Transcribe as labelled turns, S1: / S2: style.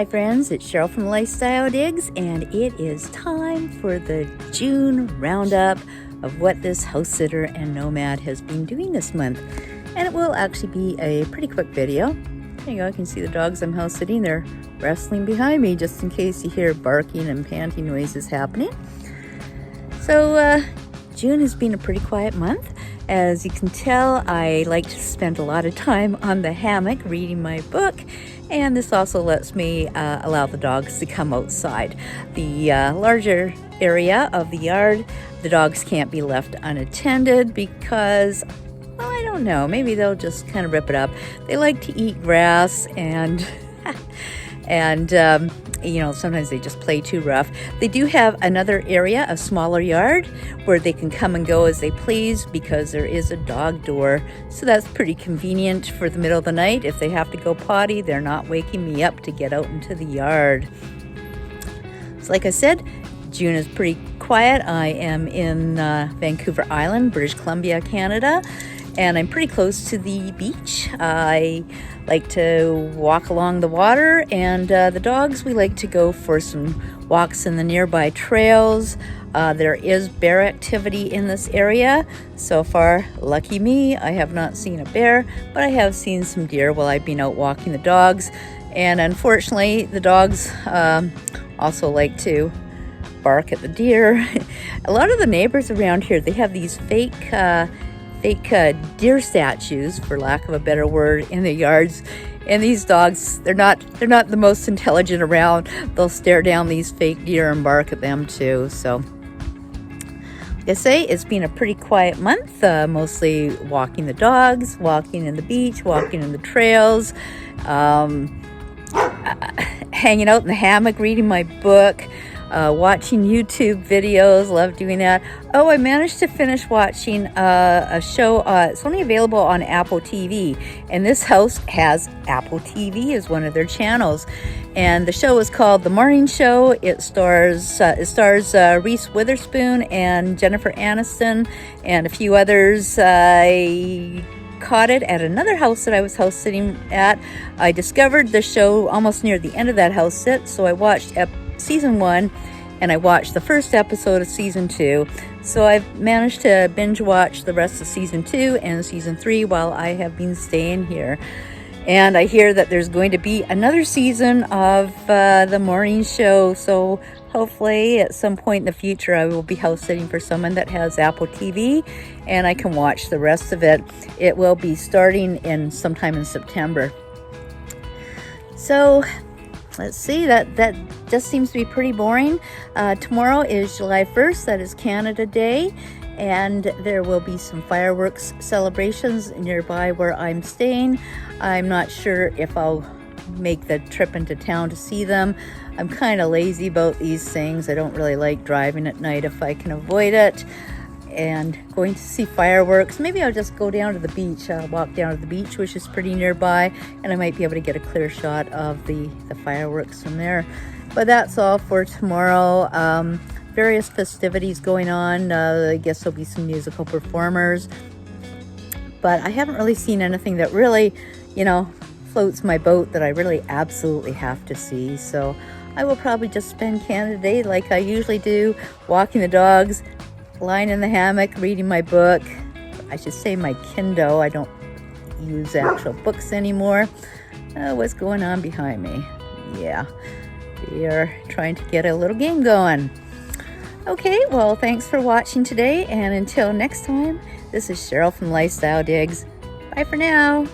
S1: Hi friends, it's Cheryl from Lifestyle Digs, and it is time for the June roundup of what this house sitter and nomad has been doing this month. And it will actually be a pretty quick video. There you go, I can see the dogs I'm house sitting. They're wrestling behind me just in case you hear barking and panting noises happening. So June has been a pretty quiet month. As you can tell, I like to spend a lot of time on the hammock reading my book, and this also lets me allow the dogs to come outside. The larger area of the yard, the dogs can't be left unattended because, well, I don't know, maybe they'll just kind of rip it up. They like to eat grass and you know, sometimes they just play too rough. They do have another area, a smaller yard, where they can come and go as they please because there is a dog door. So that's pretty convenient for the middle of the night. If they have to go potty, they're not waking me up to get out into the yard. So like I said, June is pretty quiet. I am in Vancouver Island, British Columbia, Canada, and I'm pretty close to the beach. I like to walk along the water, and the dogs, we like to go for some walks in the nearby trails. There is bear activity in this area. So far, lucky me, I have not seen a bear, but I have seen some deer while I've been out walking the dogs. And unfortunately, the dogs also like to bark at the deer. A lot of the neighbors around here, they have these fake deer statues, for lack of a better word, in the yards. And these dogs, they're not the most intelligent around. They'll stare down these fake deer and bark at them too. So like I say, it's been a pretty quiet month, mostly walking the dogs, walking in the beach, walking in the trails, hanging out in the hammock, reading my book, watching YouTube videos. Love doing that. Oh, I managed to finish watching a show. It's only available on Apple TV, and this house has Apple TV as one of their channels. And the show is called The Morning Show. It stars Reese Witherspoon and Jennifer Aniston and a few others. I caught it at another house that I was house sitting at. I discovered the show almost near the end of that house sit, so I watched season 1 and I watched the first episode of season 2. So I've managed to binge watch the rest of season 2 and season 3 while I have been staying here. And I hear that there's going to be another season of the morning show, so hopefully at some point in the future I will be house sitting for someone that has Apple TV and I can watch the rest of it. It will be starting in sometime in September. So let's see, that just seems to be pretty boring. Tomorrow is July 1st, that is Canada Day, and there will be some fireworks celebrations nearby where I'm staying. I'm not sure if I'll make the trip into town to see them. I'm kind of lazy about these things. I don't really like driving at night if I can avoid it. And going to see fireworks, maybe I'll just go down to the beach. I'll walk down to the beach, which is pretty nearby, and I might be able to get a clear shot of the fireworks from there. But that's all for tomorrow. Various festivities going on. I guess there'll be some musical performers, but I haven't really seen anything that really, you know, floats my boat that I really absolutely have to see. So I will probably just spend Canada Day like I usually do, walking the dogs, lying in the hammock, reading my book. I should say my Kindle. I don't use actual books anymore. What's going on behind me? Yeah, we are trying to get a little game going. Okay, well, thanks for watching today, and until next time, this is Cheryl from Lifestyle Digs. Bye for now.